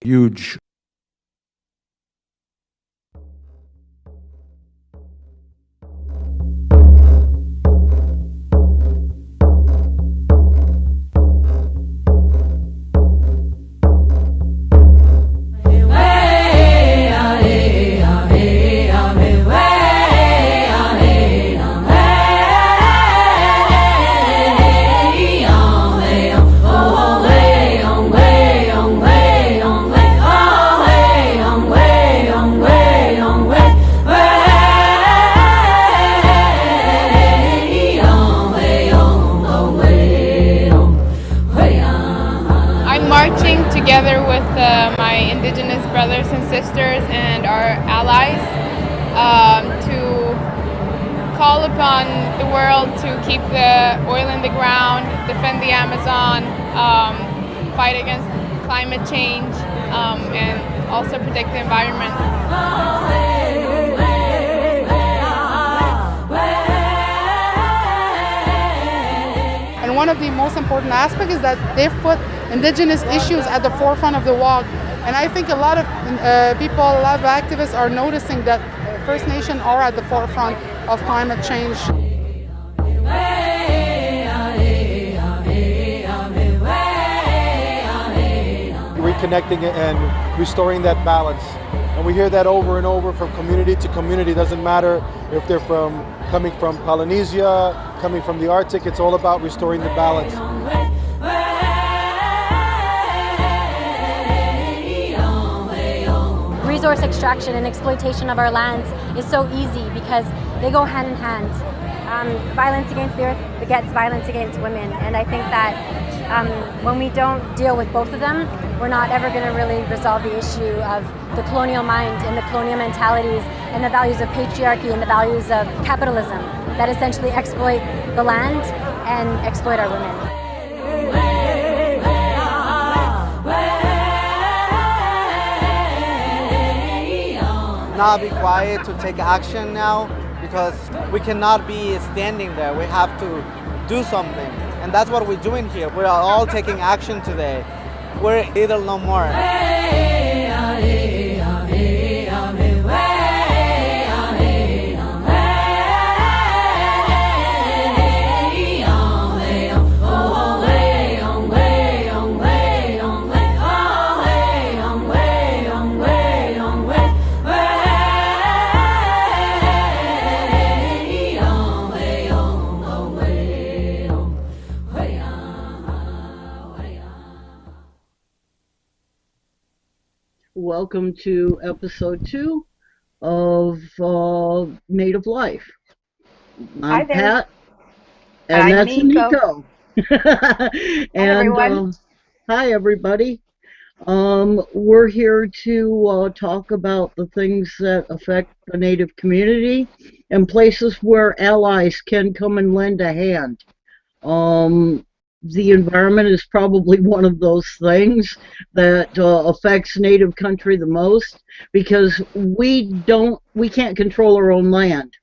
huge. Together with my indigenous brothers and sisters and our allies to call upon the world to keep the oil in the ground, defend the Amazon, fight against climate change, and also protect the environment. And one of the most important aspects is that they've put indigenous issues at the forefront of the walk. And I think a lot of people, a lot of activists are noticing that First Nation are at the forefront of climate change. Reconnecting and restoring that balance. And we hear that over and over from community to community. It doesn't matter if they're coming from Polynesia, coming from the Arctic, it's all about restoring the balance. Resource extraction and exploitation of our lands is so easy because they go hand in hand. Violence against the earth begets violence against women, and I think that when we don't deal with both of them, we're not ever going to really resolve the issue of the colonial mind and the colonial mentalities and the values of patriarchy and the values of capitalism that essentially exploit the land and exploit our women. Not be quiet to take action now, because we cannot be standing there. We have to do something, and that's what we're doing here. We are all taking action today. We're Little No More. Welcome to episode 2 of Native Life. I'm Pat, and I'm that's Eniko. And everyone. Hi everybody. We're here to talk about the things that affect the Native community and places where allies can come and lend a hand. The environment is probably one of those things that affects Native country the most, because we can't control our own land.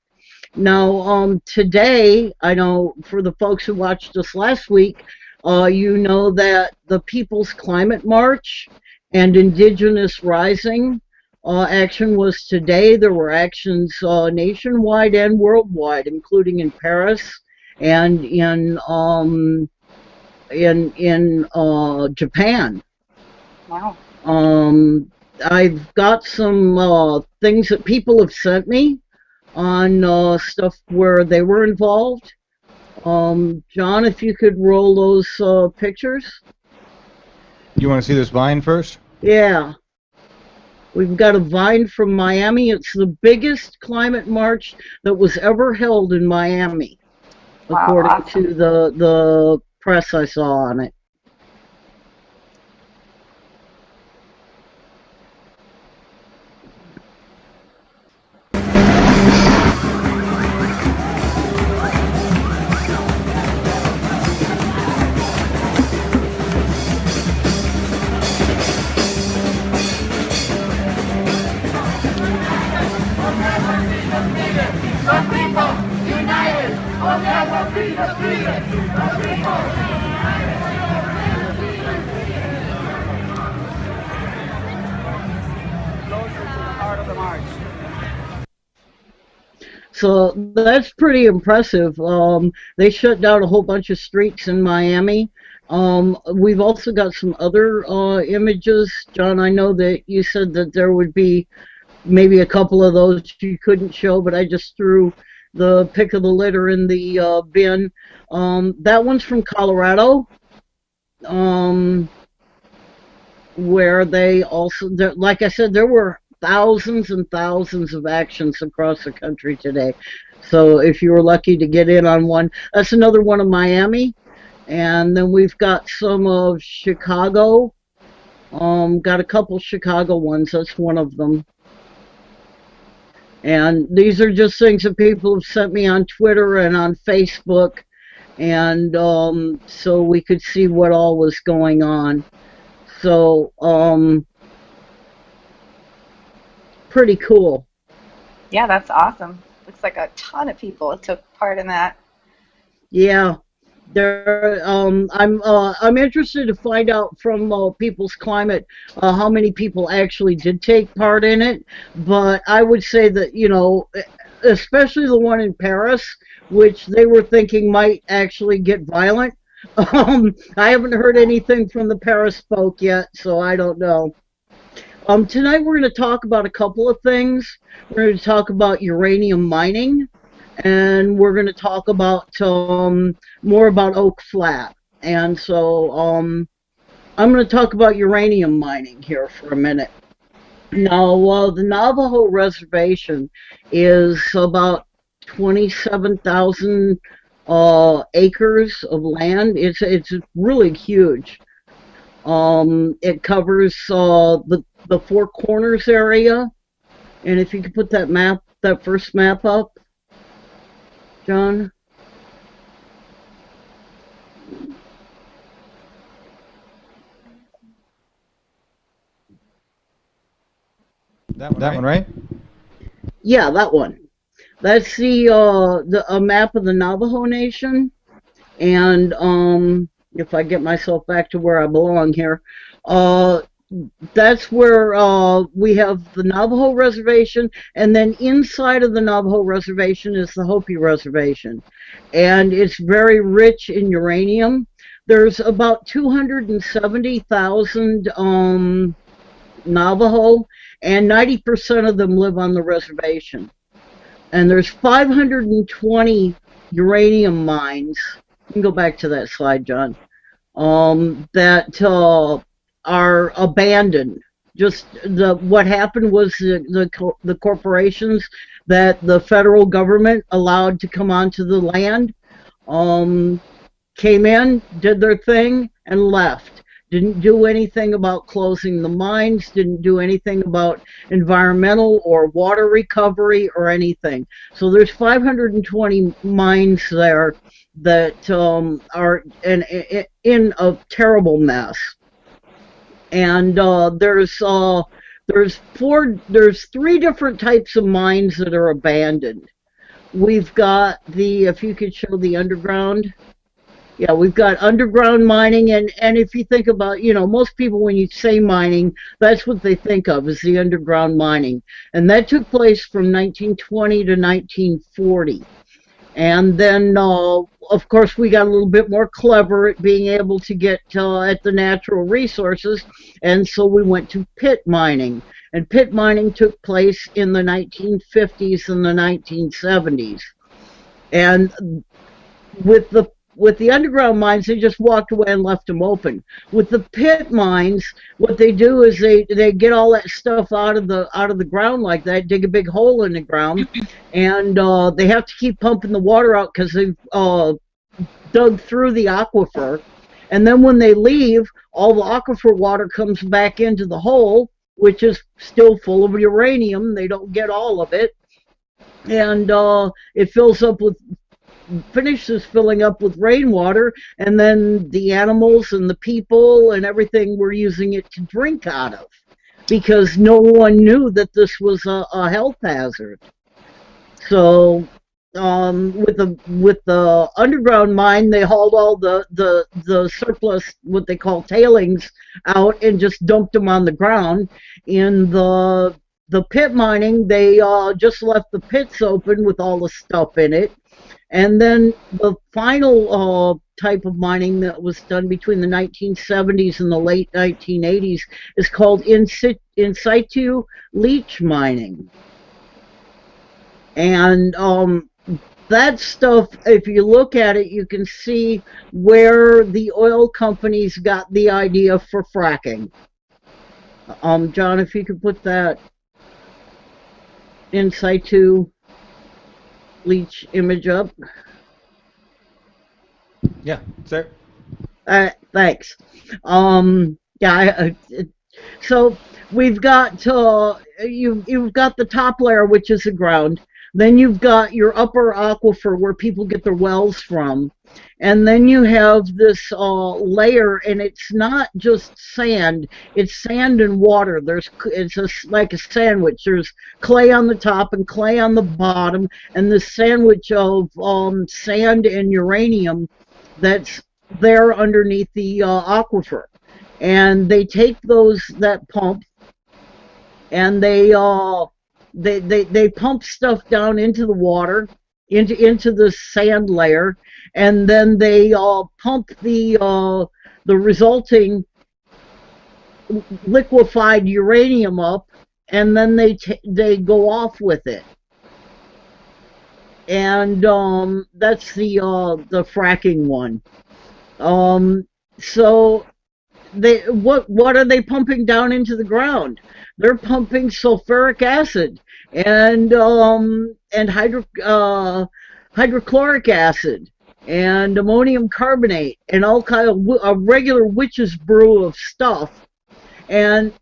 Now, today, I know for the folks who watched us last week, you know that the People's Climate March and Indigenous Rising action was today. There were actions nationwide and worldwide, including in Paris and in Japan. Wow. I've got some things that people have sent me on stuff where they were involved. John, if you could roll those pictures. You want to see this vine first? Yeah. We've got a vine from Miami. It's the biggest climate march that was ever held in Miami, according awesome. to the press I saw on it. So that's pretty impressive. They shut down a whole bunch of streets in Miami. We've also got some other images. John, I know that you said that there would be maybe a couple of those you couldn't show, but I just threw the pick of the litter in the bin. That one's from Colorado, where they also, like I said, there were thousands and thousands of actions across the country today. So if you were lucky to get in on one, that's another one of Miami. And then we've got some of Chicago. Got a couple Chicago ones. That's one of them. And these are just things that people have sent me on Twitter and on Facebook. And so we could see what all was going on. So, pretty cool. Yeah, that's awesome. Looks like a ton of people took part in that. Yeah. I'm interested to find out from People's Climate how many people actually did take part in it. But I would say that, you know, especially the one in Paris, which they were thinking might actually get violent. I haven't heard anything from the Paris folk yet, so I don't know. Tonight we're going to talk about a couple of things. We're going to talk about uranium mining, and we're going to talk about more about Oak Flat. And so I'm going to talk about uranium mining here for a minute. Now, the Navajo Reservation is about 27,000 acres of land. It's really huge. It covers the Four Corners area, and if you could put that map, that first map up, John. That one, right? Yeah, that one. That's a map of the Navajo Nation, and if I get myself back to where I belong here, that's where we have the Navajo Reservation, and then inside of the Navajo Reservation is the Hopi Reservation, and it's very rich in uranium. There's about 270,000 Navajo, and 90% of them live on the reservation. And there's 520 uranium mines. You can go back to that slide, John. That are abandoned. Just what happened was the corporations that the federal government allowed to come onto the land came in, did their thing, and left. Didn't do anything about closing the mines, didn't do anything about environmental or water recovery or anything. So there's 520 mines there that are in a terrible mess. And there's three different types of mines that are abandoned. We've got if you could show the underground. Yeah, we've got underground mining, and if you think about, you know, most people when you say mining, that's what they think of, is the underground mining. And that took place from 1920 to 1940. And then, of course, we got a little bit more clever at being able to get at the natural resources, and so we went to pit mining. And pit mining took place in the 1950s and the 1970s. And with the underground mines, they just walked away and left them open. With the pit mines, what they do is they get all that stuff out of the ground like that, dig a big hole in the ground, and they have to keep pumping the water out because they've dug through the aquifer. And then when they leave, all the aquifer water comes back into the hole, which is still full of uranium. They don't get all of it, and it finishes filling up with rainwater, and then the animals and the people and everything were using it to drink out of, because no one knew that this was a health hazard. So with the underground mine, they hauled all the surplus, what they call tailings, out and just dumped them on the ground. In the the pit mining, they just left the pits open with all the stuff in it. And then the final type of mining that was done between the 1970s and the late 1980s is called in situ leach mining. And that stuff, if you look at it, you can see where the oil companies got the idea for fracking. John, if you could put that in situ leach image up. Yeah, sir. Thanks. Yeah. So we've got you've got the top layer, which is the ground. Then you've got your upper aquifer where people get their wells from, and then you have this layer, and it's not just sand; it's sand and water. Like a sandwich. There's clay on the top and clay on the bottom, and the sandwich of sand and uranium that's there underneath the aquifer. And they take that pump, and they pump stuff down into the water, into the sand layer, and then they pump the resulting liquefied uranium up, and then they go off with it. And that's the fracking one. So what are they pumping down into the ground? They're pumping sulfuric acid and hydrochloric acid and ammonium carbonate and all kind of a regular witch's brew of stuff. And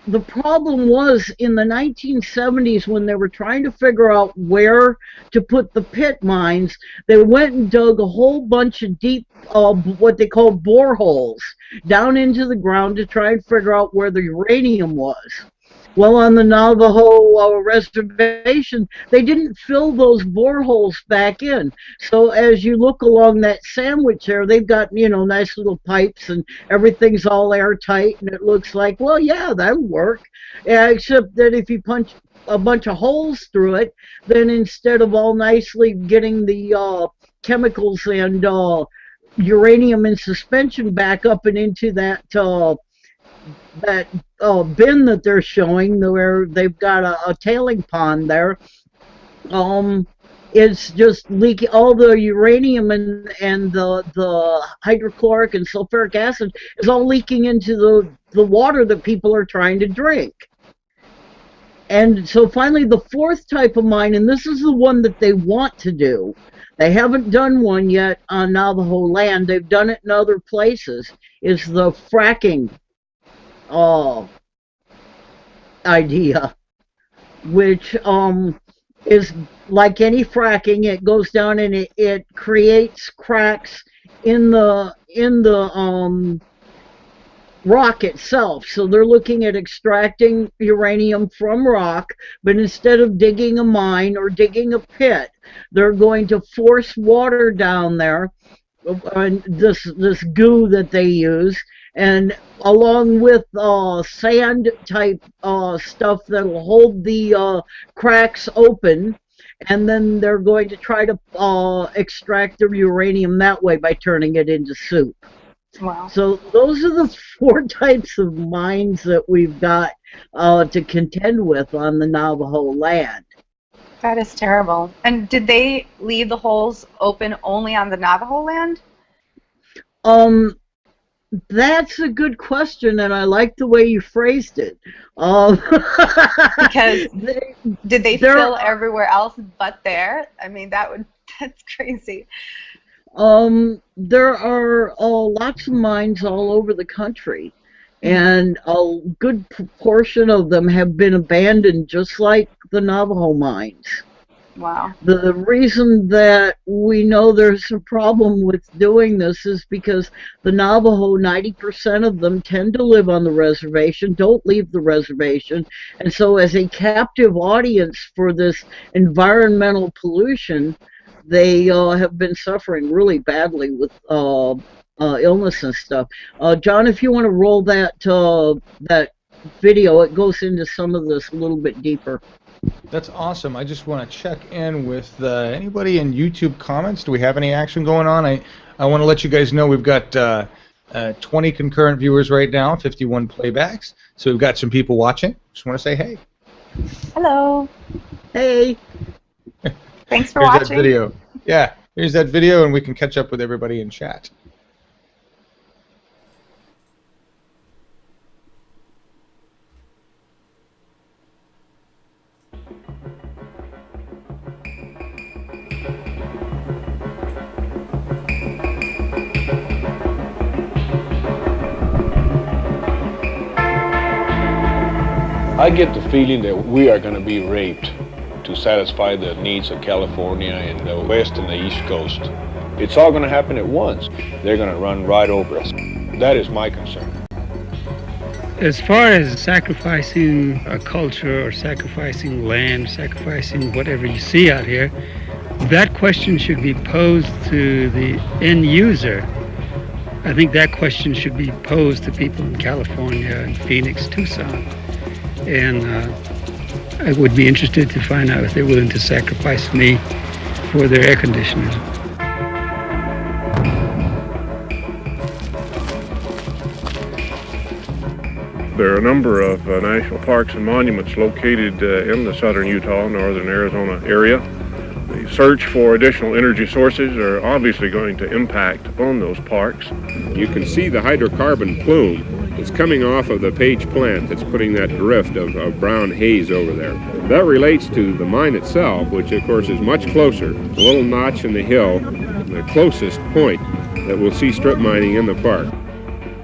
the problem was in the 1970s when they were trying to figure out where to put the pit mines, they went and dug a whole bunch of deep, what they call boreholes, down into the ground to try and figure out where the uranium was. Well, on the Navajo reservation, they didn't fill those boreholes back in. So as you look along that sandwich there, they've got, nice little pipes and everything's all airtight, and it looks like, well, yeah, that'll work. Yeah, except that if you punch a bunch of holes through it, then instead of all nicely getting the chemicals and uranium in suspension back up and into that bin that they're showing, where they've got a tailing pond there, it's just leaking. All the uranium and the hydrochloric and sulfuric acid is all leaking into the water that people are trying to drink. And so finally the fourth type of mine, and this is the one that they want to do. They haven't done one yet on Navajo land. They've done it in other places, is the fracking idea, which is like any fracking. It goes down and it creates cracks in the rock itself. So they're looking at extracting uranium from rock, but instead of digging a mine or digging a pit, they're going to force water down there, this goo that they use, and along with sand type stuff that'll hold the cracks open, and then they're going to try to extract the uranium that way by turning it into soup. Wow. So those are the four types of mines that we've got to contend with on the Navajo land. That is terrible. And did they leave the holes open only on the Navajo land? That's a good question, and I like the way you phrased it. Because did they fill everywhere else but there? I mean, that's crazy. There are lots of mines all over the country, and a good proportion of them have been abandoned, just like the Navajo mines. Wow. The reason that we know there's a problem with doing this is because the Navajo, 90% of them tend to live on the reservation, don't leave the reservation, and so as a captive audience for this environmental pollution, they have been suffering really badly with illness and stuff. John, if you want to roll that video, it goes into some of this a little bit deeper. That's awesome. I just want to check in with anybody in YouTube comments. Do we have any action going on? I want to let you guys know we've got 20 concurrent viewers right now, 51 playbacks. So we've got some people watching. Just want to say hey. Hello. Hey. Thanks for Here's watching. that video. Yeah, here's that video, and we can catch up with everybody in chat. I get the feeling that we are going to be raped to satisfy the needs of California and the West and the East Coast. It's all going to happen at once. They're going to run right over us. That is my concern. As far as sacrificing a culture or sacrificing land, sacrificing whatever you see out here, that question should be posed to the end user. I think that question should be posed to people in California and Phoenix, Tucson. And I would be interested to find out if they're willing to sacrifice me for their air conditioners. There are a number of national parks and monuments located in the southern Utah, northern Arizona area. The search for additional energy sources are obviously going to impact upon those parks. You can see the hydrocarbon plume that's coming off of the Page plant that's putting that drift of brown haze over there. That relates to the mine itself, which of course is much closer. The little notch in the hill, the closest point that we'll see strip mining in the park.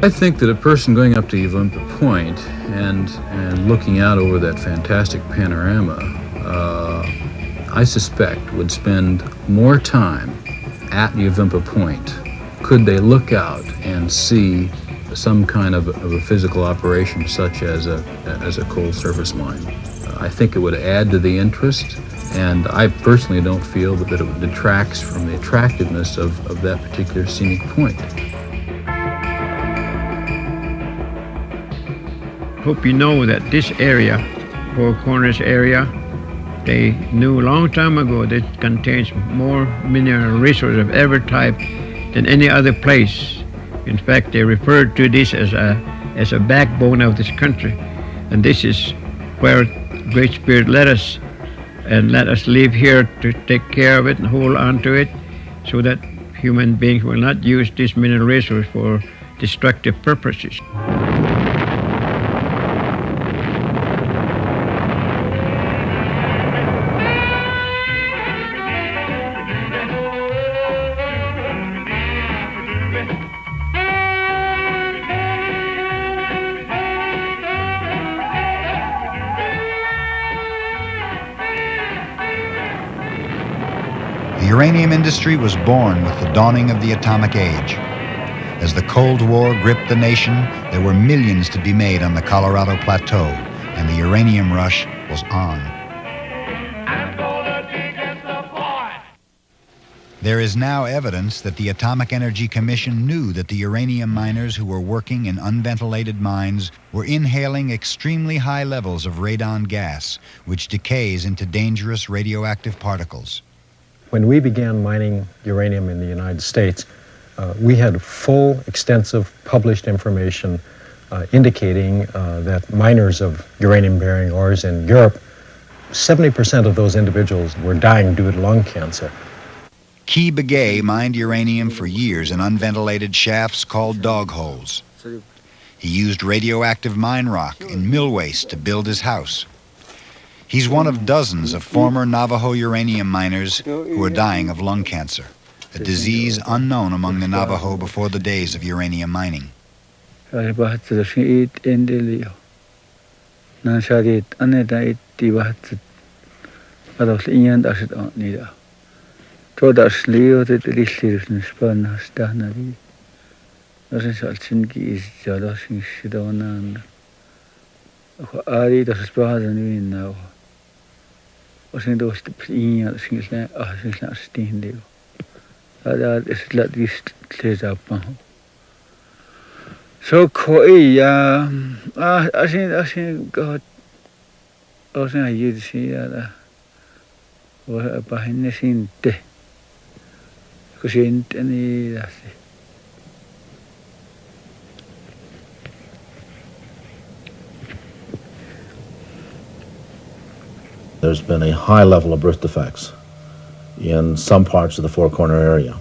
I think that a person going up to Yvonne Point and looking out over that fantastic panorama, I suspect would spend more time at Yvonne Point could they look out and see some kind of a physical operation such as a coal surface mine. I think it would add to the interest, and I personally don't feel that it detracts from the attractiveness of that particular scenic point. Hope you know that this area, Four Corners area, they knew a long time ago that it contains more mineral resources of every type than any other place. In fact, they referred to this as a backbone of this country. And this is where Great Spirit led us, and let us live here to take care of it and hold on to it so that human beings will not use this mineral resource for destructive purposes. The uranium industry was born with the dawning of the atomic age. As the Cold War gripped the nation, there were millions to be made on the Colorado Plateau, and the uranium rush was on. There is now evidence that the Atomic Energy Commission knew that the uranium miners who were working in unventilated mines were inhaling extremely high levels of radon gas, which decays into dangerous radioactive particles. When we began mining uranium in the United States, we had full, extensive, published information indicating that miners of uranium-bearing ores in Europe, 70% of those individuals were dying due to lung cancer. Key Begay mined uranium for years in unventilated shafts called dog holes. He used radioactive mine rock and mill waste to build his house. He's one of dozens of former Navajo uranium miners who are dying of lung cancer, a disease unknown among the Navajo before the days of uranium mining. So koi asin got osin ayud siya wa pahin sinte kusinte ni dasi. There's been a high level of birth defects in some parts of the Four Corner area,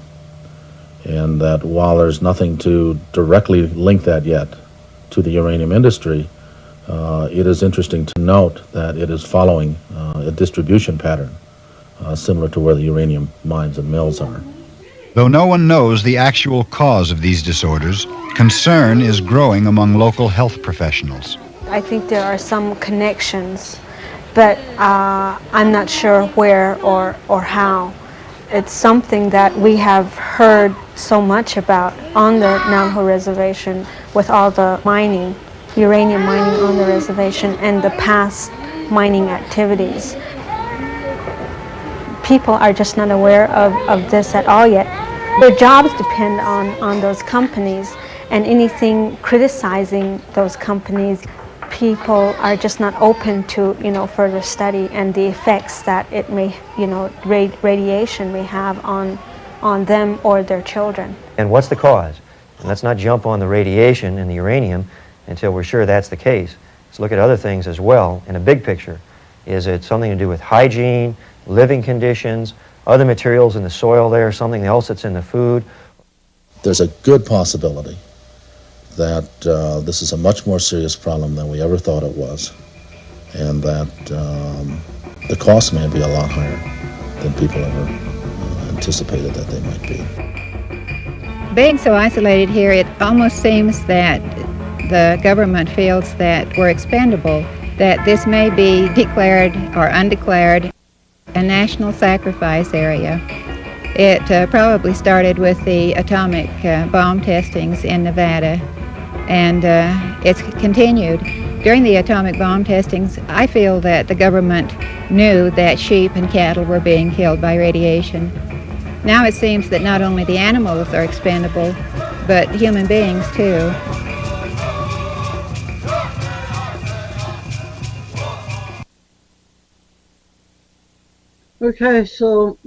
and that while there's nothing to directly link that yet to the uranium industry, it is interesting to note that it is following a distribution pattern similar to where the uranium mines and mills are. Though no one knows the actual cause of these disorders, concern is growing among local health professionals. I think there are some connections, but I'm not sure where or how. It's something that we have heard so much about on the Navajo Reservation with all the mining, uranium mining on the reservation and the past mining activities. People are just not aware of this at all yet. Their jobs depend on those companies, and anything criticizing those companies, people are just not open to further study and the effects that it may radiation may have on them or their children. And what's the cause? And let's not jump on the radiation and the uranium until we're sure that's the case. Let's look at other things as well in a big picture. Is it something to do with hygiene, living conditions, other materials in the soil there, something else that's in the food? There's a good possibility that this is a much more serious problem than we ever thought it was, and that the cost may be a lot higher than people ever anticipated that they might be. Being so isolated here, it almost seems that the government feels that we're expendable, that this may be declared or undeclared a national sacrifice area. It probably started with the atomic bomb testings in Nevada, and it's continued. During the atomic bomb testings, I feel that the government knew that sheep and cattle were being killed by radiation. Now it seems that not only the animals are expendable, but human beings too. Okay, so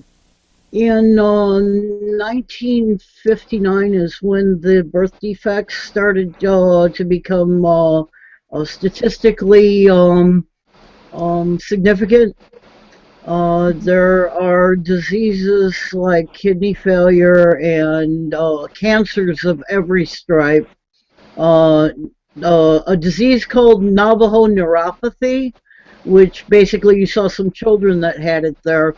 in 1959 is when the birth defects started to become statistically significant. There are diseases like kidney failure and cancers of every stripe. A disease called Navajo neuropathy, which basically you saw some children that had it there.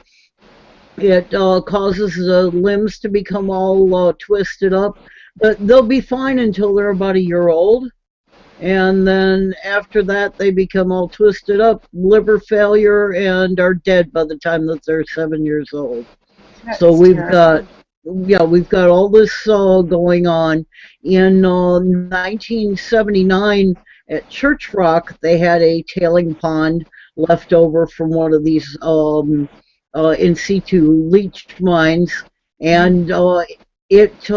It causes the limbs to become all twisted up, but they'll be fine until they're about a year old. And then after that, they become all twisted up, liver failure, and are dead by the time that they're 7 years old. So we've got all this going on. In 1979, at Church Rock, they had a tailing pond left over from one of these in situ leach mines, and it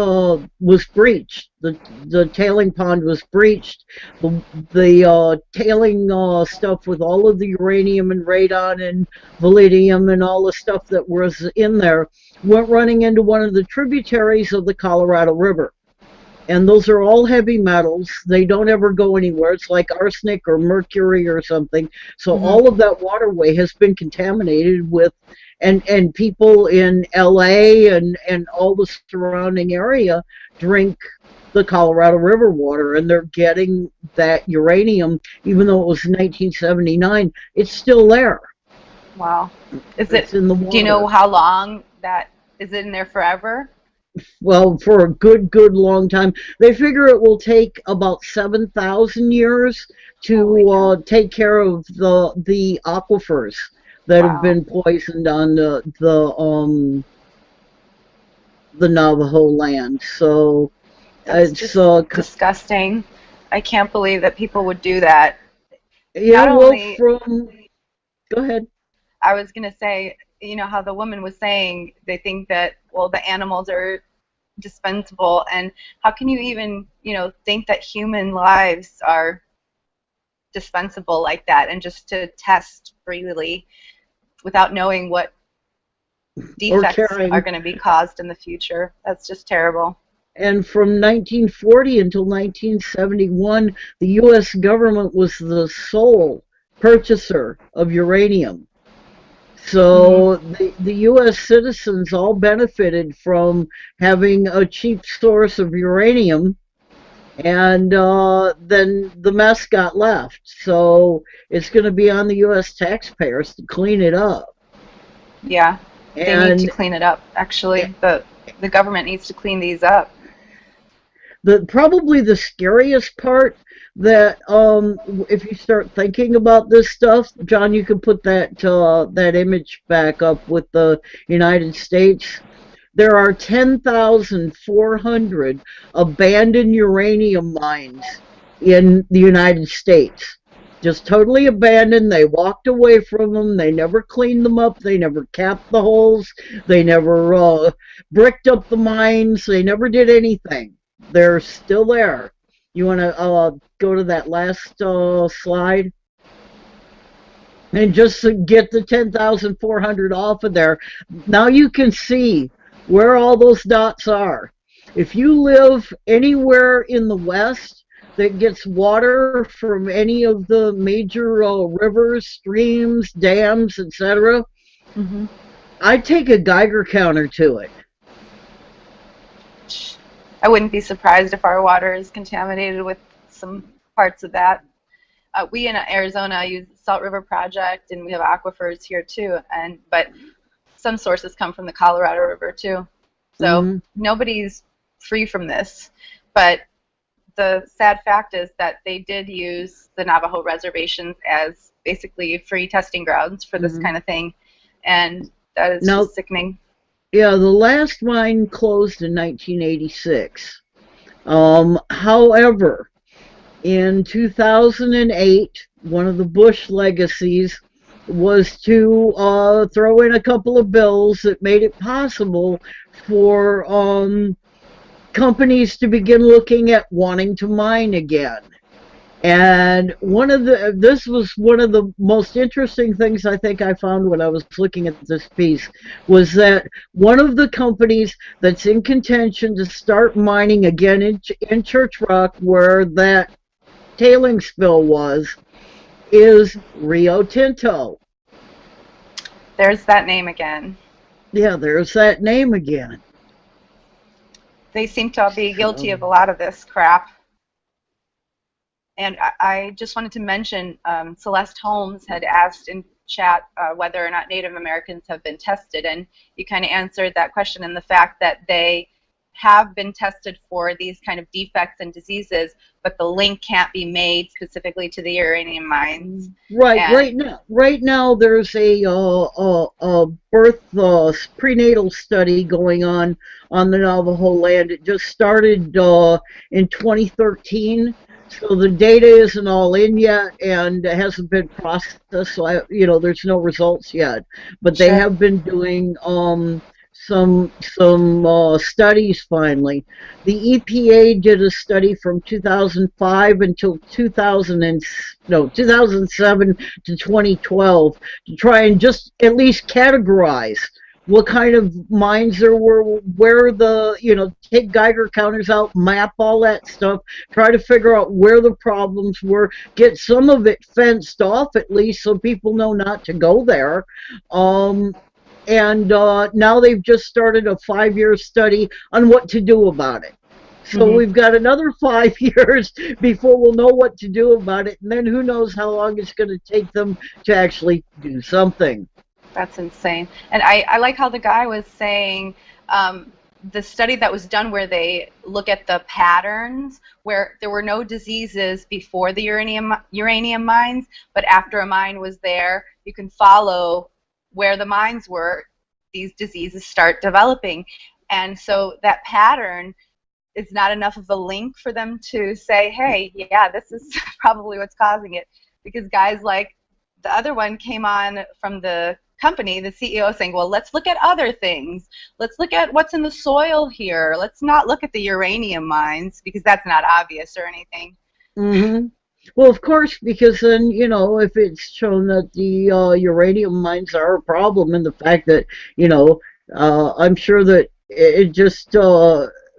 was breached. The tailing pond was breached. The tailing stuff with all of the uranium and radon and vanadium and all the stuff that was in there went running into one of the tributaries of the Colorado River. And those are all heavy metals. They don't ever go anywhere. It's like arsenic or mercury or something. So all of that waterway has been contaminated with, and people in LA and all the surrounding area drink the Colorado River water, and they're getting that uranium, even though it was 1979, it's still there. Wow. It's in the water. Do you know how long that is in there forever? Well, for a good long time. They figure it will take about 7,000 years to take care of the aquifers that have been poisoned on the Navajo land. So it's just disgusting. I can't believe that people would do that. Yeah, go ahead. I was going to say, you know, how the woman was saying they think that, well, the animals are dispensable, and how can you even, think that human lives are dispensable like that, and just to test freely without knowing what defects are going to be caused in the future? That's just terrible. And from 1940 until 1971, the U.S. government was the sole purchaser of uranium. So the U.S. citizens all benefited from having a cheap source of uranium, and then the mess got left. So it's going to be on the U.S. taxpayers to clean it up. Yeah, they need to clean it up. Actually, the government needs to clean these up. Probably the scariest part that if you start thinking about this stuff, John, you can put that image back up with the United States. There are 10,400 abandoned uranium mines in the United States. Just totally abandoned. They walked away from them. They never cleaned them up. They never capped the holes. They never bricked up the mines. They never did anything. They're still there. You want to go to that last slide? And just to get the 10,400 off of there, now you can see where all those dots are. If you live anywhere in the West that gets water from any of the major rivers, streams, dams, etc., I'd take a Geiger counter to it. I wouldn't be surprised if our water is contaminated with some parts of that. We in Arizona use the Salt River Project, and we have aquifers here too. But some sources come from the Colorado River too. So nobody's free from this. But the sad fact is that they did use the Navajo reservations as basically free testing grounds for this kind of thing, and that is just sickening. Yeah, the last mine closed in 1986. However, in 2008, one of the Bush legacies was to throw in a couple of bills that made it possible for companies to begin looking at wanting to mine again. And this was one of the most interesting things I think I found when I was looking at this piece, was that one of the companies that's in contention to start mining again in Church Rock, where that tailing spill was, is Rio Tinto. There's that name again. Yeah, there's that name again. They seem to be guilty of a lot of this crap. And I just wanted to mention, Celeste Holmes had asked in chat whether or not Native Americans have been tested, and you kind of answered that question in the fact that they have been tested for these kind of defects and diseases, but the link can't be made specifically to the uranium mines. Right. Right now, there's a birth prenatal study going on the Navajo land. It just started in 2013. So the data isn't all in yet, and it hasn't been processed. So there's no results yet. But they have been doing some studies finally. The EPA did a study from 2005 until 2007 to 2012 to try and just at least categorize what kind of mines there were, where take Geiger counters out, map all that stuff, try to figure out where the problems were, get some of it fenced off at least so people know not to go there. And now they've just started a 5-year study on what to do about it. So we've got another 5 years before we'll know what to do about it, and then who knows how long it's going to take them to actually do something. That's insane. And I like how the guy was saying the study that was done where they look at the patterns where there were no diseases before the uranium mines, but after a mine was there, you can follow where the mines were, these diseases start developing. And so that pattern is not enough of a link for them to say, hey, yeah, this is probably what's causing it. Because guys like the other one came on from the company, the CEO, saying, well, let's look at other things. Let's look at what's in the soil here. Let's not look at the uranium mines because that's not obvious or anything. Mm-hmm. Well, of course, because then, you know, if it's shown that the uranium mines are a problem, and the fact that, you know, I'm sure that it just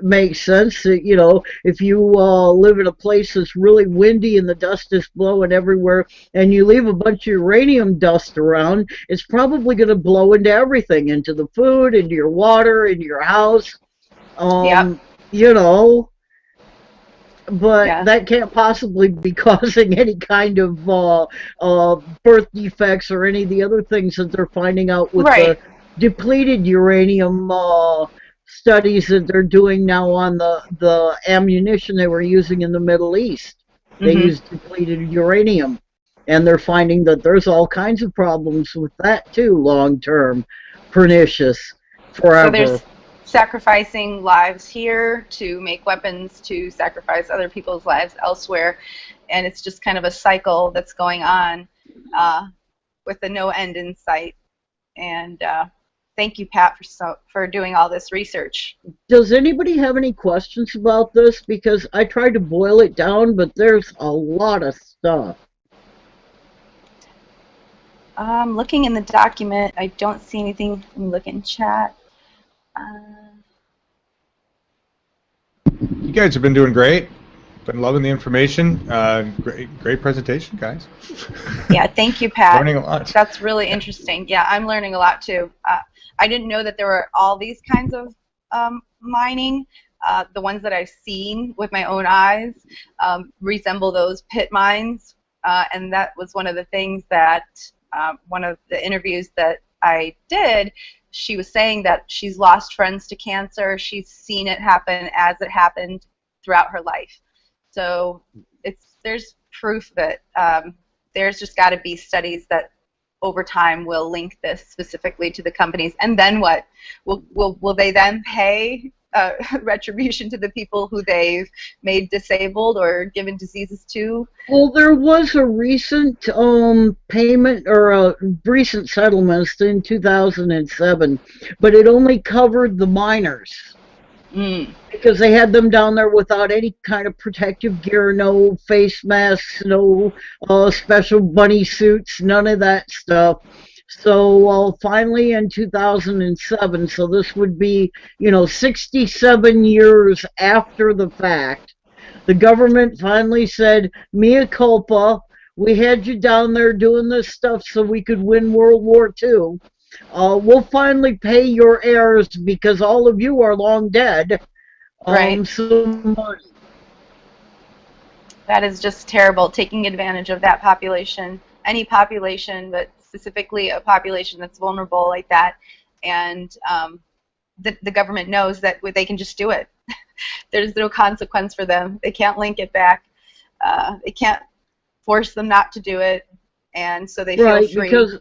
makes sense that, you know, if you live in a place that's really windy and the dust is blowing everywhere, and you leave a bunch of uranium dust around, it's probably going to blow into everything, into the food, into your water, into your house. Yep. You know, but that can't possibly be causing any kind of birth defects or any of the other things that they're finding out with the depleted uranium studies that they're doing now on the ammunition they were using in the Middle East. They used depleted uranium, and they're finding that there's all kinds of problems with that too, long term, pernicious, forever. So there's sacrificing lives here to make weapons to sacrifice other people's lives elsewhere, and it's just kind of a cycle that's going on with a no end in sight. And thank you, Pat, for doing all this research. Does anybody have any questions about this? Because I tried to boil it down, but there's a lot of stuff. Looking in the document, I don't see anything. Let me look in chat. You guys have been doing great. Been loving the information. Great presentation, guys. Yeah, thank you, Pat. Learning a lot. That's really interesting. Yeah, I'm learning a lot too. I didn't know that there were all these kinds of mining. The ones that I've seen with my own eyes resemble those pit mines, and that was one of the things that one of the interviews that I did. She was saying that she's lost friends to cancer. She's seen it happen as it happened throughout her life. So there's proof that there's just got to be studies that over time will link this specifically to the companies. And then what? Will they then pay retribution to the people who they've made disabled or given diseases to? Well, there was a recent payment or a recent settlement in 2007, but it only covered the miners. Because they had them down there without any kind of protective gear, no face masks, no special bunny suits, none of that stuff. So finally in 2007, so this would be, you know, 67 years after the fact, the government finally said, mea culpa, we had you down there doing this stuff so we could win World War II. We'll finally pay your heirs because all of you are long dead. Some money. That is just terrible, taking advantage of that population, any population, but specifically a population that's vulnerable like that. And the government knows that they can just do it. There's no consequence for them. They can't link it back. They can't force them not to do it. And so they feel free.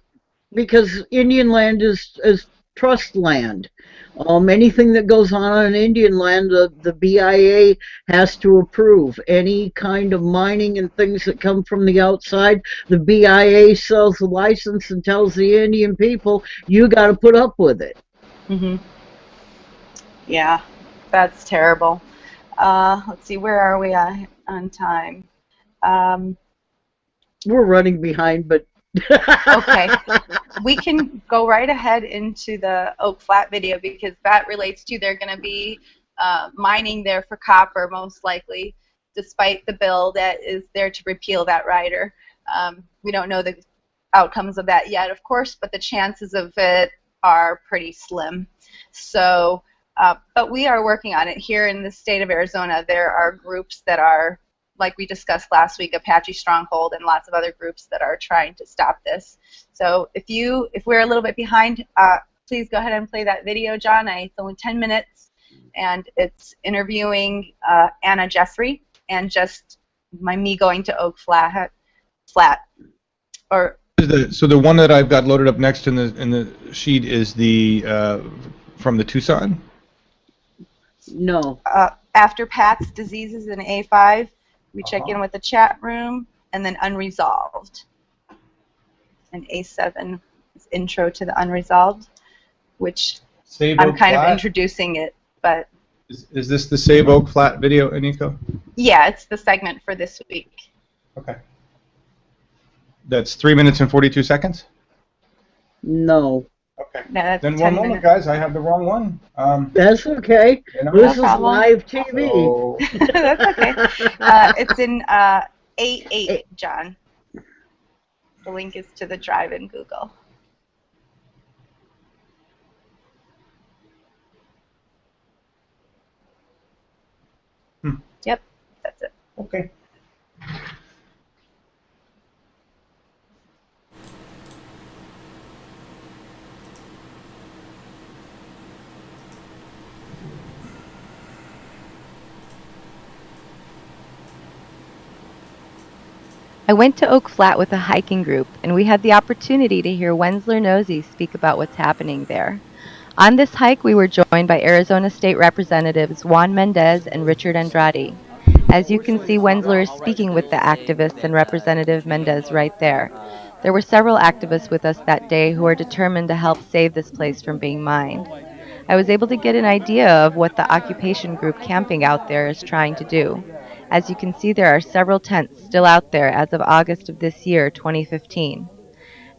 Because Indian land is trust land. Anything that goes on Indian land, the BIA has to approve. Any kind of mining and things that come from the outside, the BIA sells the license and tells the Indian people, you got to put up with it. Yeah, that's terrible. Let's see, where are we on time? We're running behind, but okay, we can go right ahead into the Oak Flat video because that relates to they're going to be mining there for copper most likely, despite the bill that is there to repeal that rider. We don't know the outcomes of that yet, of course, but the chances of it are pretty slim. So, but we are working on it here in the state of Arizona. There are groups that are, like we discussed last week, Apache Stronghold and lots of other groups that are trying to stop this. So if we're a little bit behind, please go ahead and play that video, John. It's only 10 minutes, and it's interviewing Anna Jeffrey and just me going to Oak Flat. Or so the one that I've got loaded up next in the sheet is the from the Tucson. No. After Pat's diseases in A5. We check in with the chat room, and then Unresolved, and A7 It's Intro to the Unresolved, which Save I'm Oak kind of Flat? introducing it, but Is this the Save Oak Flat video, Eniko? yeah, it's the segment for this week. Okay. That's 3 minutes and 42 seconds? No. Okay. No, that's Then 10 one moment, minutes. guys. I have the wrong one. That's okay. You know, This No is problem. live TV. So, That's okay. It's in 8.8, John. The link is to the drive in Google. Yep, that's it. okay. I went to Oak Flat with a hiking group, and we had the opportunity to hear Wensler Nosey speak about what's happening there. On this hike, we were joined by Arizona State Representatives Juan Mendez and Richard Andrade. As you can see, Wensler is speaking with the activists and Representative Mendez right there. There were several activists with us that day who are determined to help save this place from being mined. I was able to get an idea of what the occupation group camping out there is trying to do. As you can see, there are several tents still out there as of August of this year, 2015.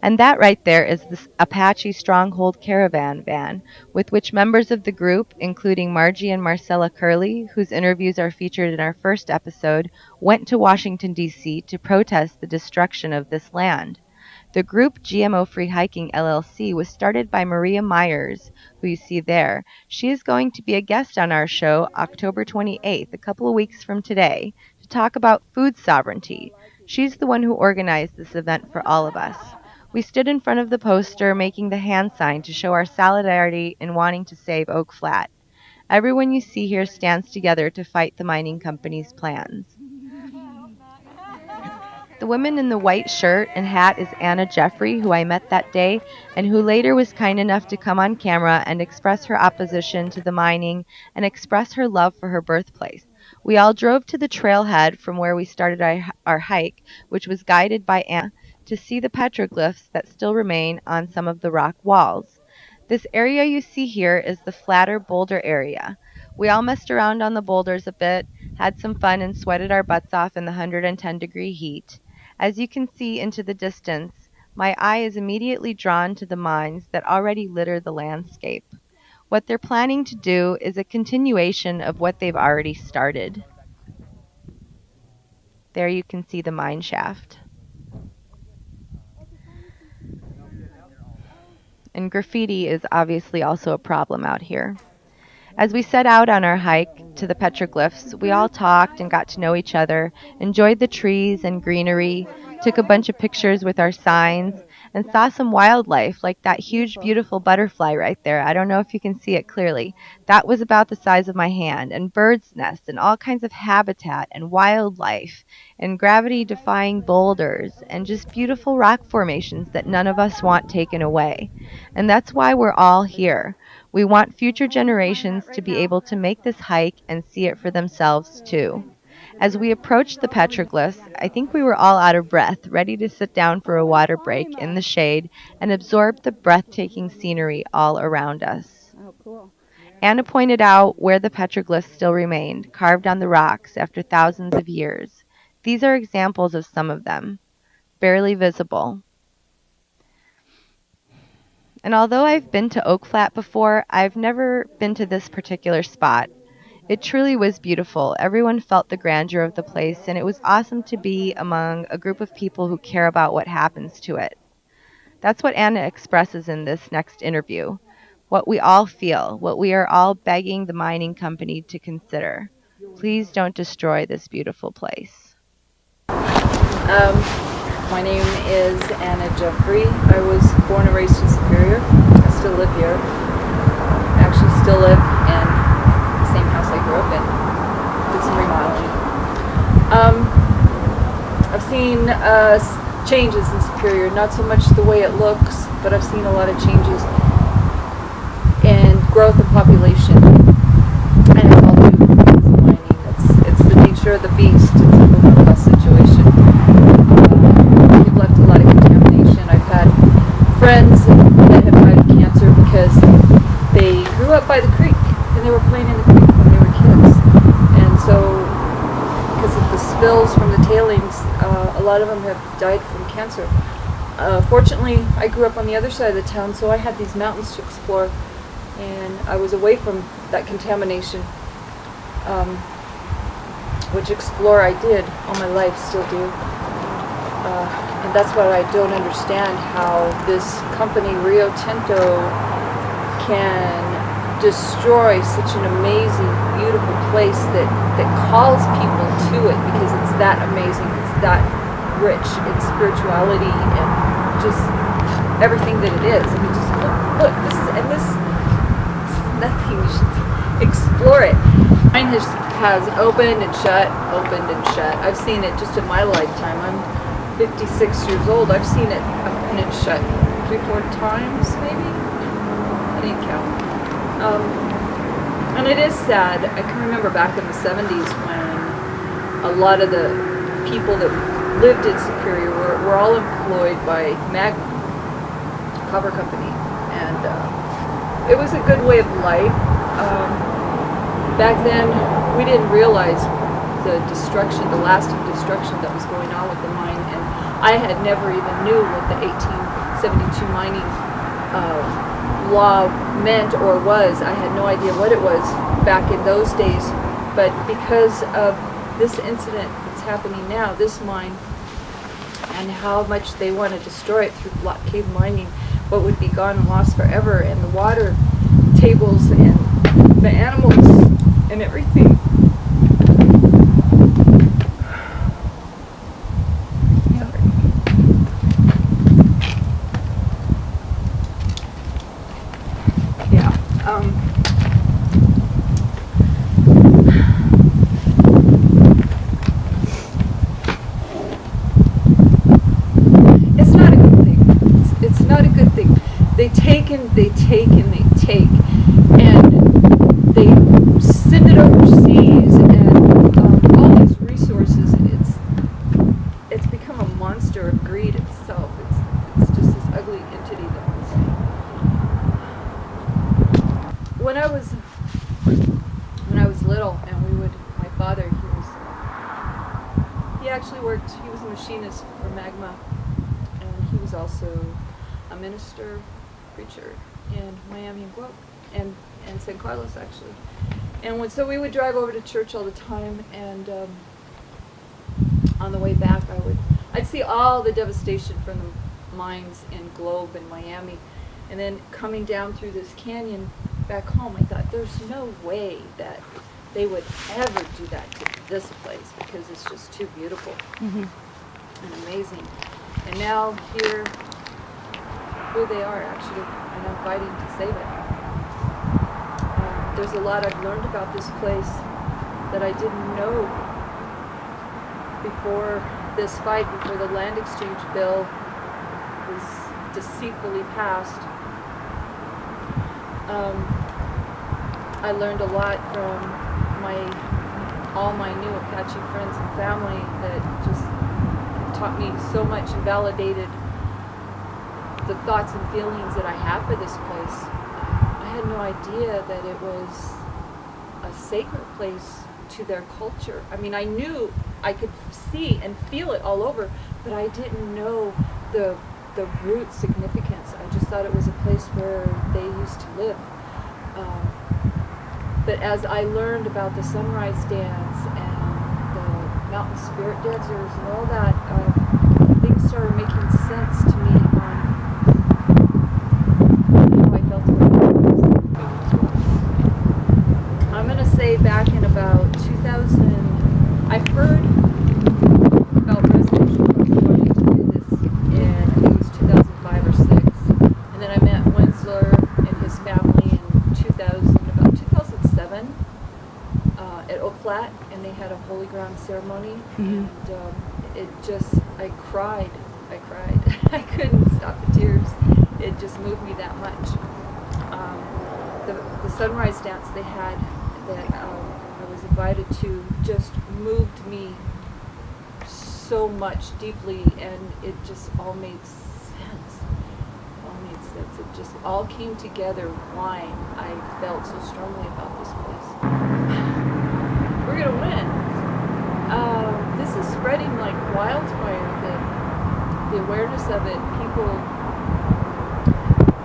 And that right there is the Apache Stronghold Caravan van, with which members of the group, including Margie and Marcella Curley, whose interviews are featured in our first episode, went to Washington, D.C. to protest the destruction of this land. The group GMO Free Hiking LLC was started by Maria Myers, who you see there. She is going to be a guest on our show October 28th, a couple of weeks from today, to talk about food sovereignty. She's the one who organized this event for all of us. We stood in front of the poster making the hand sign to show our solidarity in wanting to save Oak Flat. Everyone you see here stands together to fight the mining company's plans. The woman in the white shirt and hat is Anna Jeffrey, who I met that day, and who later was kind enough to come on camera and express her opposition to the mining and express her love for her birthplace. We all drove to the trailhead from where we started our hike, which was guided by Anna, to see the petroglyphs that still remain on some of the rock walls. This area you see here is the flatter boulder area. We all messed around on the boulders a bit, had some fun, and sweated our butts off in the 110-degree heat. As you can see into the distance, my eye is immediately drawn to the mines that already litter the landscape. What they're planning to do is a continuation of what they've already started. There you can see the mine shaft. And graffiti is obviously also a problem out here. As we set out on our hike to the petroglyphs, we all talked and got to know each other, enjoyed the trees and greenery, took a bunch of pictures with our signs, and saw some wildlife, like that huge, beautiful butterfly right there. I don't know if you can see it clearly. That was about the size of my hand, and birds' nests, and all kinds of habitat, and wildlife, and gravity-defying boulders, and just beautiful rock formations that none of us want taken away. And that's why we're all here. We want future generations to be able to make this hike and see it for themselves too. As we approached the petroglyphs, I think we were all out of breath, ready to sit down for a water break in the shade and absorb the breathtaking scenery all around us. Oh, cool. Anna pointed out where the petroglyphs still remained, carved on the rocks after thousands of years. These are examples of some of them, barely visible. And although I've been to Oak Flat before, I've never been to this particular spot. It truly was beautiful. Everyone felt the grandeur of the place, and it was awesome to be among a group of people who care about what happens to it. That's what Anna expresses in this next interview, what we all feel, what we are all begging the mining company to consider. Please don't destroy this beautiful place. My name is Anna Jeffrey. I was born and raised in Superior. I still live here. Actually still live in the same house I grew up in. Did some remodeling. I've seen changes in Superior, not so much the way it looks, but I've seen a lot of changes in growth of population. And it's all due to mining. It's the nature of the beast. It's a bloodlust situation. We've left a lot of contamination. I've had friends up by the creek, and they were playing in the creek when they were kids. And so, because of the spills from the tailings, a lot of them have died from cancer. Fortunately, I grew up on the other side of the town, so I had these mountains to explore, and I was away from that contamination, which explore I did all my life, still do. And that's what I don't understand, how this company, Rio Tinto, can destroy such an amazing, beautiful place that calls people to it, because it's that amazing, it's that rich in spirituality and just everything that it is. I mean, just look, this is, and this is nothing, you should explore it. Mine has opened and shut, opened and shut. I've seen it just in my lifetime. I'm 56 years old. I've seen it open and shut 3-4 times, maybe? I didn't count. And it is sad. I can remember back in the 70s when a lot of the people that lived in Superior were all employed by Magma, copper company, and it was a good way of life. Back then, we didn't realize the destruction, the lasting destruction that was going on with the mine, and I had never even knew what the 1872 mining law meant or was. I had no idea what it was back in those days, but because of this incident that's happening now, this mine, and how much they want to destroy it through block cave mining, what would be gone and lost forever, and the water tables and the animals and everything. It's not a good thing. It's not a good thing. They take and they take and they take, and they send it overseas, and all these resources. It's become a monster of greed itself. It's just this ugly entity that was. When I was little, and my father, he actually worked. He was a machinist for Magma, and he was also a minister, preacher in Miami and Guelph, and San Carlos actually. And so we would drive over to church all the time, and on the way back I'd see all the devastation from the mines in Globe and Miami, and then coming down through this canyon back home, I thought there's no way that they would ever do that to this place, because it's just too beautiful and amazing. And now here they are actually, and I'm fighting to save it. There's a lot I've learned about this place that I didn't know before this fight, before the land exchange bill was deceitfully passed. I learned a lot from all my new Apache friends and family that just taught me so much and validated the thoughts and feelings that I have for this place. I had no idea that it was a sacred place to their culture. I mean, I knew I could see and feel it all over, but I didn't know the root significance. I just thought it was a place where they used to live. But as I learned about the sunrise dance and the mountain spirit dancers and all that, things started making sense to me on how I felt about it. I'm going to say back in about 2000, I heard about Reservation wanting to do this in, I think it was 2005 or 6. And then I met Winsler and his family in 2007 at Oak Flat, and they had a holy ground ceremony, and it just, I cried. I couldn't stop the tears. It just moved me that much. The sunrise dance they had that I was invited to just moved me so much deeply, and it just all made sense. mindsets. It just all came together why I felt so strongly about this place. We're gonna win. This is spreading like wildfire. The awareness of it, people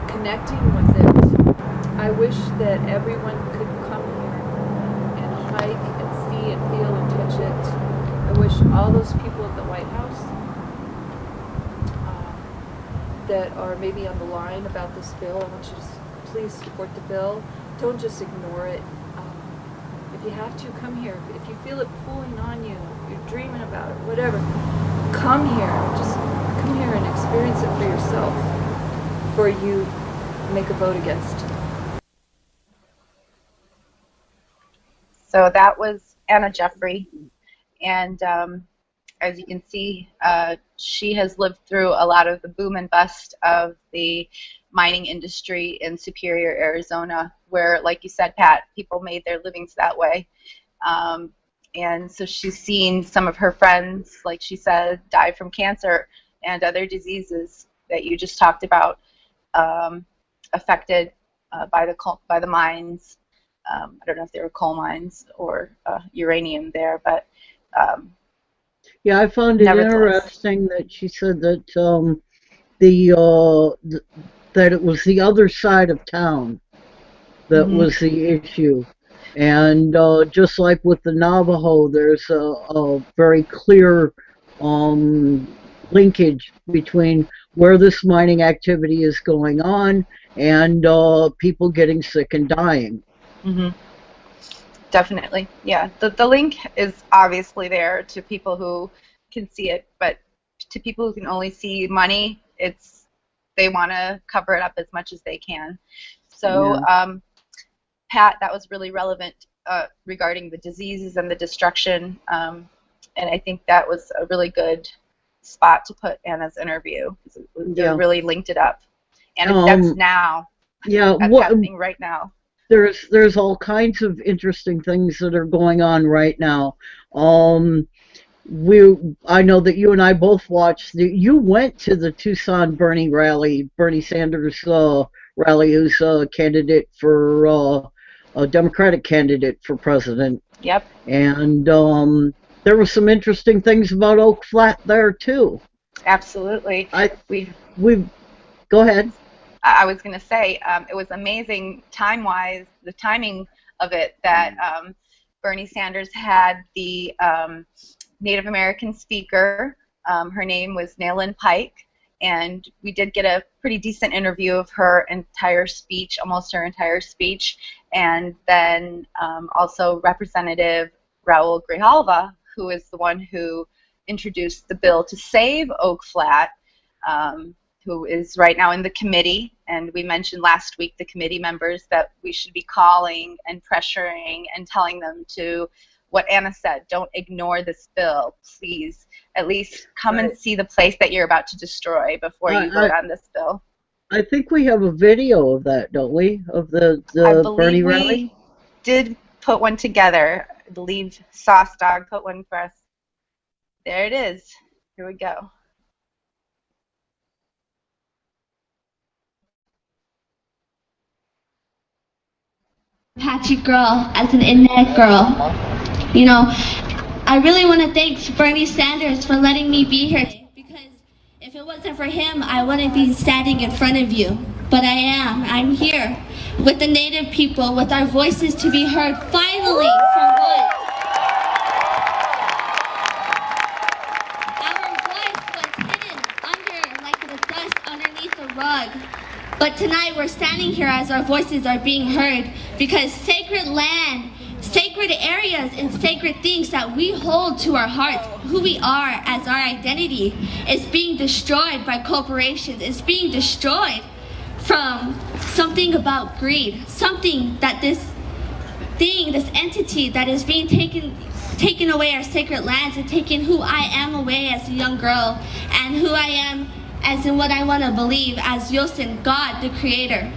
connecting with it. I wish that everyone could come here and hike and see and feel and touch it. I wish all those people at the White House that are maybe on the line about this bill, I want you to please support the bill. Don't just ignore it. If you have to, come here. If you feel it pulling on you, if you're dreaming about it, whatever, come here. Just come here and experience it for yourself before you make a vote against. So that was Anna Jeffrey, and as you can see, she has lived through a lot of the boom and bust of the mining industry in Superior, Arizona, where, like you said, Pat, people made their livings that way. And so she's seen some of her friends, like she said, die from cancer and other diseases that you just talked about, affected by the mines. I don't know if they were coal mines or uranium there, but yeah, I found it interesting that she said that that it was the other side of town that was the issue. And just like with the Navajo, there's a very clear linkage between where this mining activity is going on and people getting sick and dying. Definitely, yeah. The link is obviously there to people who can see it, but to people who can only see money, they want to cover it up as much as they can. So, Pat, that was really relevant regarding the diseases and the destruction, and I think that was a really good spot to put Anna's interview. It really linked it up, and that's now. Yeah, that's happening right now. There's all kinds of interesting things that are going on right now. I know that you and I both watched. You went to the Tucson Bernie Sanders rally, who's a candidate for a Democratic candidate for president. Yep. And there were some interesting things about Oak Flat there too. Absolutely. We go ahead. I was going to say, it was amazing time-wise, the timing of it, that Bernie Sanders had the Native American speaker. Her name was Nayland Pike, and we did get a pretty decent interview of her entire speech, almost her entire speech, and then also Representative Raul Grijalva, who is the one who introduced the bill to save Oak Flat, who is right now in the committee. And we mentioned last week, the committee members, that we should be calling and pressuring and telling them to, what Anna said, don't ignore this bill, please. At least come and see the place that you're about to destroy before you vote on this bill. I think we have a video of that, don't we? Of the Bernie rally? We did put one together. I believe Sauce Dog put one for us. There it is. Here we go. Apache girl, as an Eniko girl. You know, I really want to thank Bernie Sanders for letting me be here today, because if it wasn't for him, I wouldn't be standing in front of you. But I am. I'm here with the Native people, with our voices to be heard, finally, for once. Our voice was hidden under, like the dust underneath the rug. But tonight we're standing here as our voices are being heard, because sacred land, sacred areas, and sacred things that we hold to our hearts, who we are as our identity, is being destroyed by corporations. It's being destroyed from something about greed, something that this entity that is being taken away our sacred lands and taking who I am away as a young girl, and who I am as in what I want to believe as Yosin, God, the Creator.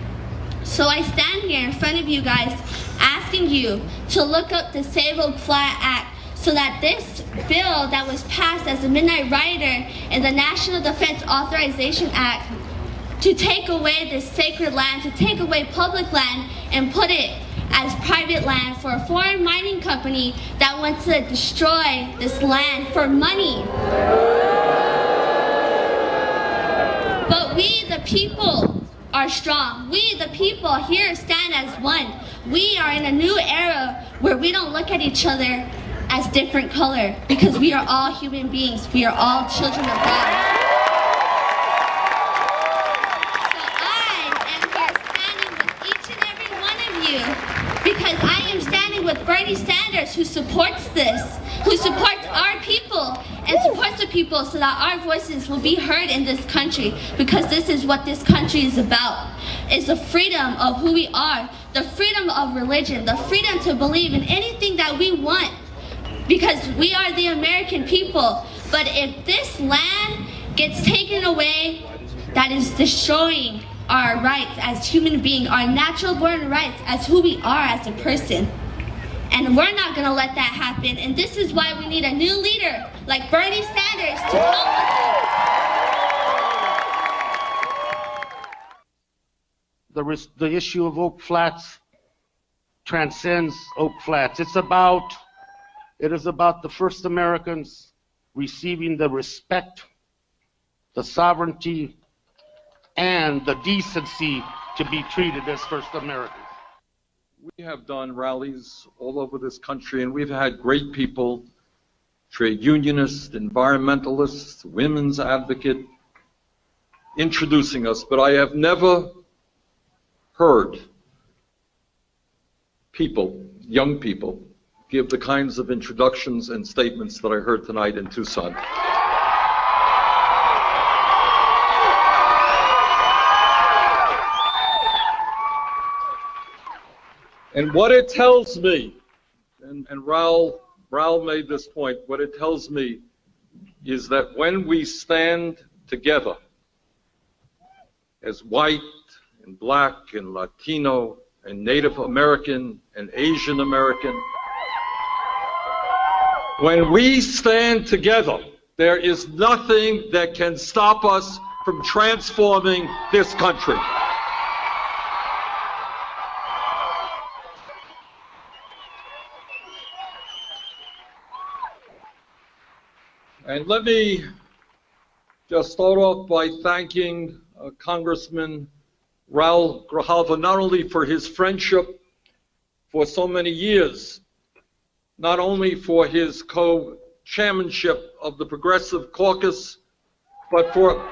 So I stand here in front of you guys asking you to look up the Save Oak Flat Act, so that this bill that was passed as a midnight rider in the National Defense Authorization Act to take away this sacred land, to take away public land and put it as private land for a foreign mining company that wants to destroy this land for money. But we, the people, are strong. We, the people here, stand as one. We are in a new era where we don't look at each other as different color, because we are all human beings. We are all children of God. So I am here standing with each and every one of you, because I am standing with Bernie Sanders, who supports this, who supports our people and supports the people so that our voices will be heard in this country, because this is what this country is about. It's the freedom of who we are, the freedom of religion, the freedom to believe in anything that we want, because we are the American people. But if this land gets taken away, that is destroying our rights as human beings, our natural born rights as who we are as a person. And we're not going to let that happen. And this is why we need a new leader like Bernie Sanders to come with us. The issue of Oak Flats transcends Oak Flats. It is about the first Americans receiving the respect, the sovereignty, and the decency to be treated as first Americans. We have done rallies all over this country, and we've had great people, trade unionists, environmentalists, women's advocate, introducing us, but I have never heard people, young people, give the kinds of introductions and statements that I heard tonight in Tucson. And what it tells me, and Raul made this point, what it tells me is that when we stand together as white and black and Latino and Native American and Asian American, when we stand together, there is nothing that can stop us from transforming this country. And let me just start off by thanking Congressman Raul Grijalva, not only for his friendship for so many years, not only for his co-chairmanship of the Progressive Caucus, but for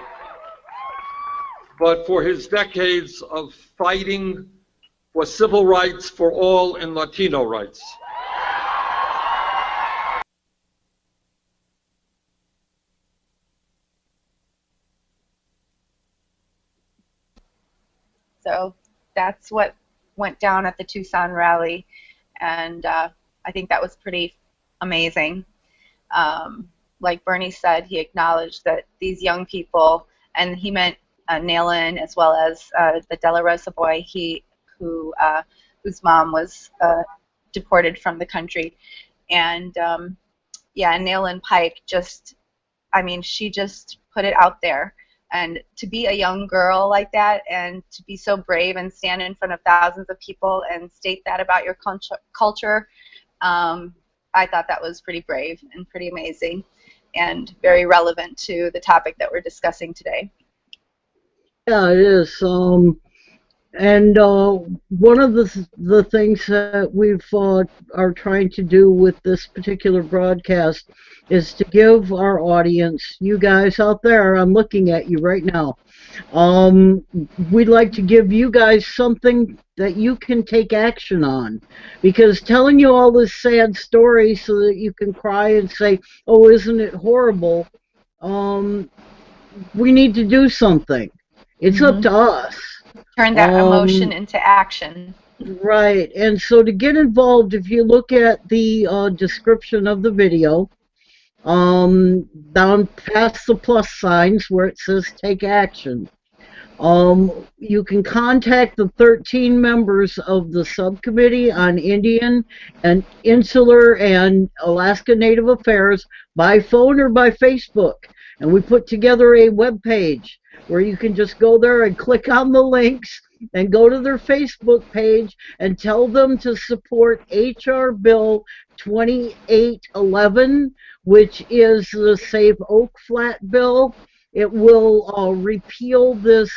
his decades of fighting for civil rights for all and Latino rights. So that's what went down at the Tucson rally, and I think that was pretty amazing. Like Bernie said, he acknowledged that these young people, and he meant Nayland as well as the De La Rosa boy, whose mom was deported from the country, and yeah, Nayland Pike she just put it out there. And to be a young girl like that and to be so brave and stand in front of thousands of people and state that about your culture, I thought that was pretty brave and pretty amazing and very relevant to the topic that we're discussing today. Yeah, it is. And one of the things that we've are trying to do with this particular broadcast is to give our audience, you guys out there, I'm looking at you right now, we'd like to give you guys something that you can take action on, because telling you all this sad story so that you can cry and say, oh, isn't it horrible, we need to do something. It's up to us. Turn that emotion into action. Right, and so to get involved, if you look at the description of the video, down past the plus signs where it says take action, you can contact the 13 members of the subcommittee on Indian and Insular and Alaska Native Affairs by phone or by Facebook, and we put together a web page where you can just go there and click on the links and go to their Facebook page and tell them to support HR Bill 2811, which is the Save Oak Flat bill. It will repeal this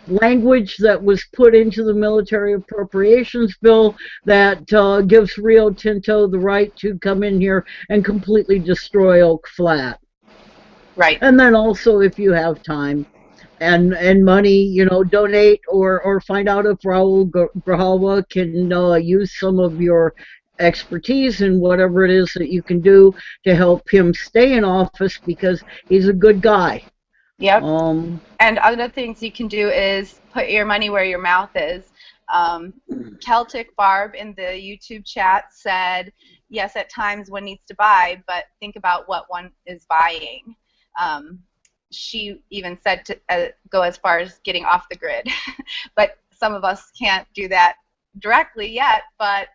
language that was put into the military appropriations bill that gives Rio Tinto the right to come in here and completely destroy Oak Flat. Right. And then also, if you have time and money, you know, donate or find out if Raul Grijalva can use some of your expertise in whatever it is that you can do to help him stay in office, because he's a good guy. Yep. And other things you can do is put your money where your mouth is. Celtic Barb in the YouTube chat said, yes, at times one needs to buy, but think about what one is buying. She even said to go as far as getting off the grid. But some of us can't do that directly yet, but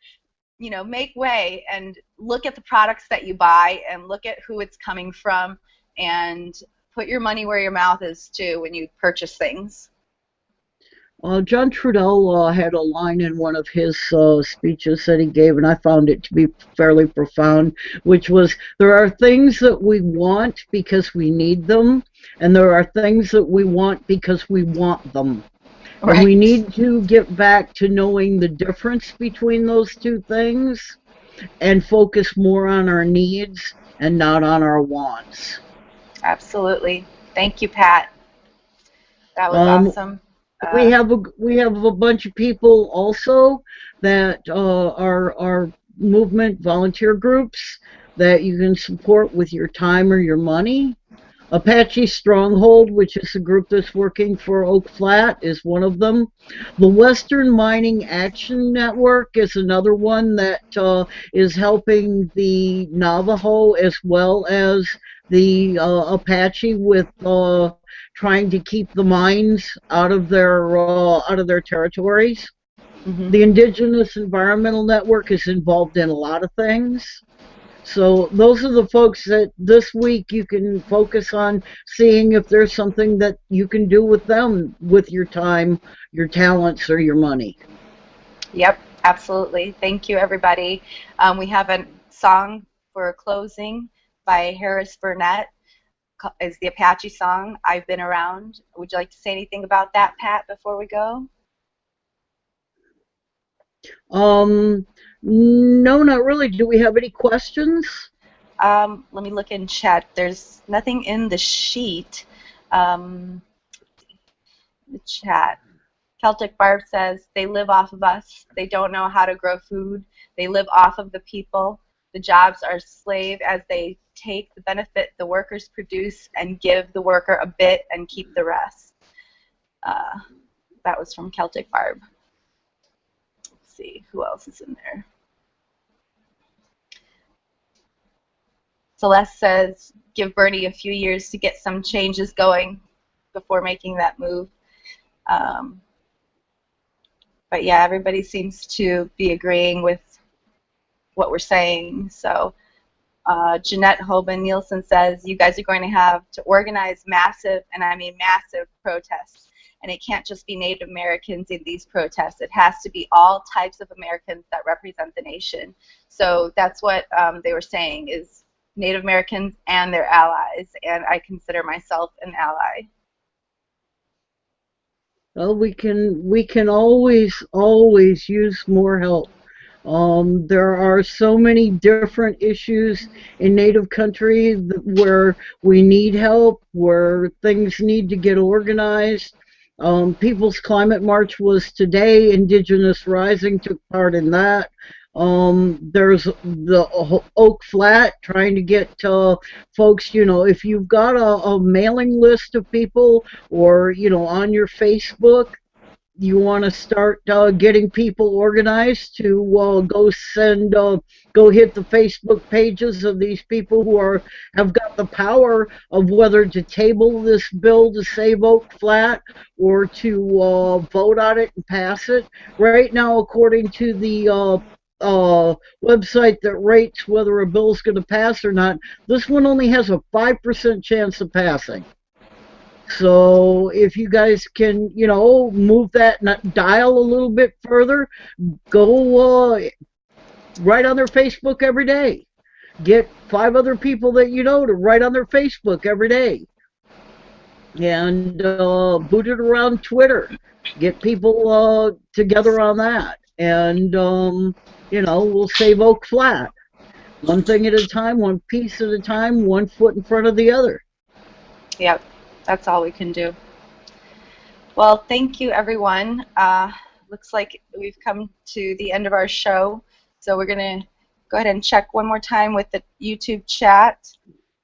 you know, make way and look at the products that you buy and look at who it's coming from, and put your money where your mouth is too when you purchase things. John Trudell had a line in one of his speeches that he gave, and I found it to be fairly profound, which was, there are things that we want because we need them, and there are things that we want because we want them. Right. And we need to get back to knowing the difference between those two things and focus more on our needs and not on our wants. Absolutely. Thank you, Pat. That was awesome. We have a bunch of people also that are movement volunteer groups that you can support with your time or your money. Apache Stronghold, which is a group that's working for Oak Flat, is one of them. The Western Mining Action Network is another one that is helping the Navajo as well as the Apache with trying to keep the mines out of their territories. Mm-hmm. The Indigenous Environmental Network is involved in a lot of things. So those are the folks that this week you can focus on seeing if there's something that you can do with them with your time, your talents, or your money. Yep, absolutely. Thank you, everybody. We have a song for closing by Harris Burnett. Is the Apache song, I've Been Around. Would you like to say anything about that, Pat, before we go? No, not really. Do we have any questions? Let me look in chat. There's nothing in the sheet. The chat. Celtic Barb says, they live off of us. They don't know how to grow food. They live off of the people. The jobs are slave as they take the benefit the workers produce and give the worker a bit and keep the rest. That was from Celtic Barb. Let's see, who else is in there? Celeste says, give Bernie a few years to get some changes going before making that move. But yeah, everybody seems to be agreeing with what we're saying. So Jeanette Hoban Nielsen says, you guys are going to have to organize massive, and I mean massive, protests. And it can't just be Native Americans in these protests. It has to be all types of Americans that represent the nation. So that's what they were saying, is Native Americans and their allies, and I consider myself an ally. Well, we can always use more help. There are so many different issues in Native country where we need help, where things need to get organized. People's Climate March was today. Indigenous Rising took part in that. There's the Oak Flat trying to get folks, you know, if you've got a mailing list of people, or, you know, on your Facebook, you want to start getting people organized to go hit the Facebook pages of these people who have got the power of whether to table this bill to save Oak Flat or to vote on it and pass it. Right now, according to the website that rates whether a bill's going to pass or not, this one only has a 5% chance of passing. So if you guys can, you know, move that dial a little bit further, go write on their Facebook every day. Get 5 other people that you know to write on their Facebook every day. And boot it around Twitter. Get people together on that. And, you know, we'll save Oak Flat. One thing at a time, one piece at a time, one foot in front of the other. Yep, that's all we can do. Well, thank you, everyone. Looks like we've come to the end of our show. So we're going to go ahead and check one more time with the YouTube chat.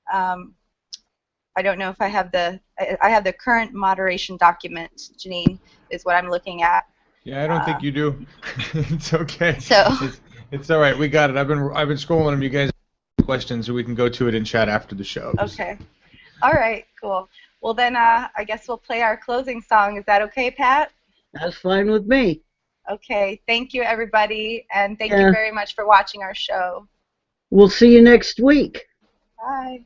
I don't know if I have the current moderation document, Janine, is what I'm looking at. Yeah, I don't think you do. It's okay. So it's all right. We got it. I've been scrolling them. You guys have questions, so we can go to it in chat after the show. Okay. All right. Cool. Well, then I guess we'll play our closing song. Is that okay, Pat? That's fine with me. Okay. Thank you, everybody, and thank you very much for watching our show. We'll see you next week. Bye.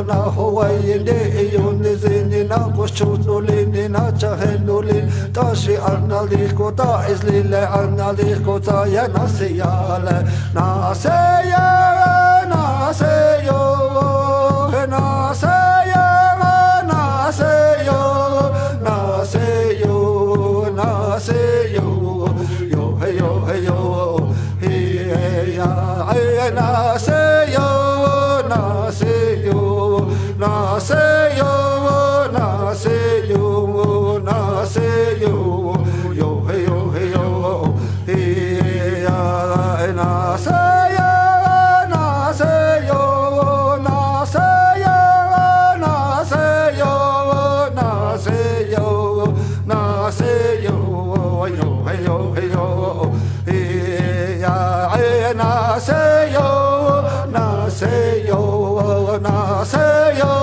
na Hawaii de yone zini na koshutulini na chahenulin tashi analiko ta islile analiko ta ya nasiyale naseya naseyo naseya naseyo naseyo naseyo yo hey yo hey yo hey ya naseyo naseyo naseyo naseyo naseyo yo hey yo hey yo hey ya naseyo naseyo naseyo naseyo naseyo naseyo yo hey yo hey yo hey ya naseyo naseyo naseyo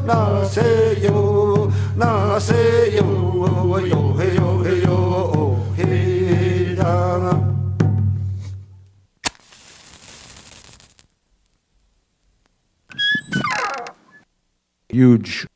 naseyo naseyo yo hey yo hey yo hey ya Huge